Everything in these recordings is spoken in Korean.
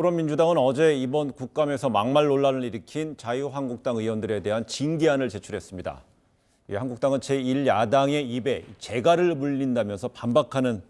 더불어민주당은 어제 이번 국감에서 막말 논란을 일으킨 자유한국당 의원들에 대한 징계안을 제출했습니다. 한국당은 제1야당의 입에 재갈을 물린다면서 반박하는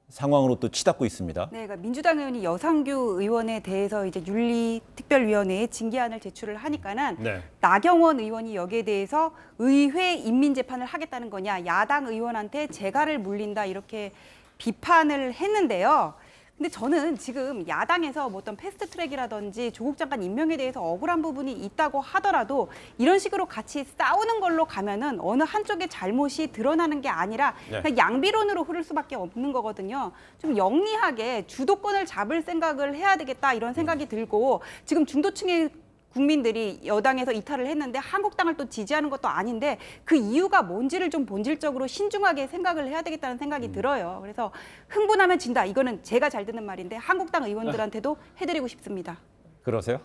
상황으로 또 치닫고 있습니다. 네, 그러니까 민주당 의원이 여상규 의원에 대해서 이제 윤리특별위원회에 징계안을 제출을 하니까는 나경원 의원이 여기에 대해서 의회 인민재판을 하겠다는 거냐, 야당 의원한테 재갈을 물린다 이렇게 비판을 했는데요. 근데 저는 지금 야당에서 뭐 어떤 패스트트랙이라든지 조국 장관 임명에 대해서 억울한 부분이 있다고 하더라도 이런 식으로 같이 싸우는 걸로 가면은 어느 한쪽의 잘못이 드러나는 게 아니라 그냥 양비론으로 흐를 수밖에 없는 거거든요. 좀 영리하게 주도권을 잡을 생각을 해야 되겠다 이런 생각이 들고, 지금 중도층의 국민들이 여당에서 이탈을 했는데 한국당을 또 지지하는 것도 아닌데 그 이유가 뭔지를 좀 본질적으로 신중하게 생각을 해야 되겠다는 생각이 들어요. 그래서 흥분하면 진다. 이거는 제가 잘 듣는 말인데 한국당 의원들한테도 해드리고 싶습니다. 그러세요?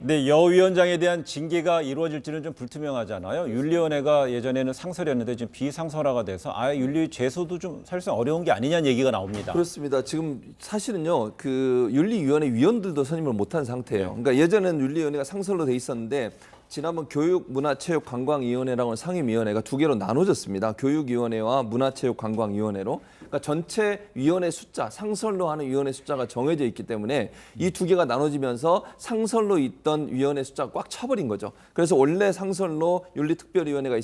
네, 여 위원장에 대한 징계가 이루어질지는 좀 불투명하잖아요. 윤리위원회가 예전에는 상설이었는데 지금 비상설화가 돼서 아예 윤리 제소도 좀 사실상 어려운 게 아니냐는 얘기가 나옵니다. 그렇습니다. 지금 사실은요, 그 윤리위원회 위원들도 선임을 못한 상태예요. 그러니까 예전에는 윤리위원회가 상설로 돼 있었는데 지난번 교육문화체육관광위원회라고 하는 상임위원회가 두 개로 나눠졌습니다. 교육위원회와 문화체육관광위원회로. 그러니까 전체 위원회 숫자, 상설로 하는 위원회 숫자가 정해져 있기 때문에 이 두 개가 나눠지면서 상설로 있던 위원회 숫자가 꽉 차버린 거죠. 그래서 원래 상설로 윤리위원회가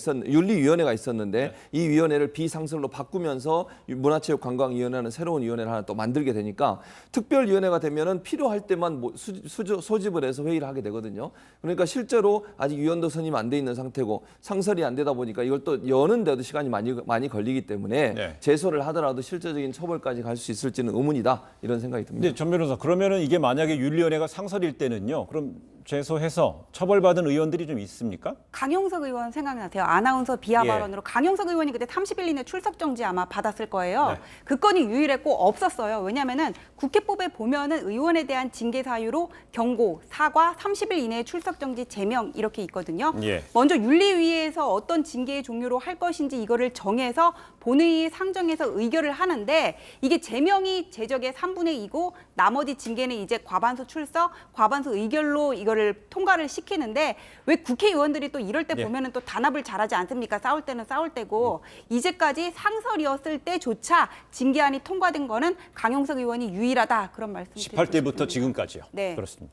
있었는데 이 위원회를 비상설로 바꾸면서 문화체육관광위원회라는 새로운 위원회를 하나 또 만들게 되니까 특별위원회가 되면은 필요할 때만 소집을 해서 회의를 하게 되거든요. 그러니까 실제로 아직 위원도 선임 안 돼 있는 상태고 상설이 안 되다 보니까 이걸 또 여는데도 시간이 많이 걸리기 때문에 제소를 하더라도 실질적인 처벌까지 갈 수 있을지는 의문이다, 이런 생각이 듭니다. 네, 전 변호사, 그러면은 이게 만약에 윤리위원회가 상설일 때는요, 그럼 제소해서 처벌받은 의원들이 좀 있습니까? 강용석 의원 생각나세요? 아나운서 비하 발언으로 강용석 의원이 그때 30일 이내 출석 정지 아마 받았을 거예요. 그 건이 유일했고 없었어요. 왜냐하면은 국회법에 보면은 의원에 대한 징계 사유로 경고, 사과, 30일 이내에 출석 정지, 제명 이렇게 있거든요. 먼저 윤리위에서 어떤 징계의 종류로 할 것인지 이거를 정해서 본회의에 상정해서 의결을 하는데, 이게 제명이 제적의 3분의 2고 나머지 징계는 이제 과반수 출석, 과반수 의결로 이거를 통과를 시키는데, 왜 국회의원들이 또 이럴 때 보면은 또 단합을 잘하지 않습니까? 싸울 때는 싸울 때고, 이제까지 상설이었을 때조차 징계안이 통과된 거는 강용석 의원이 유일하다, 그런 말씀 드리고 싶습니다. 18대부터 지금까지요. 네. 그렇습니다.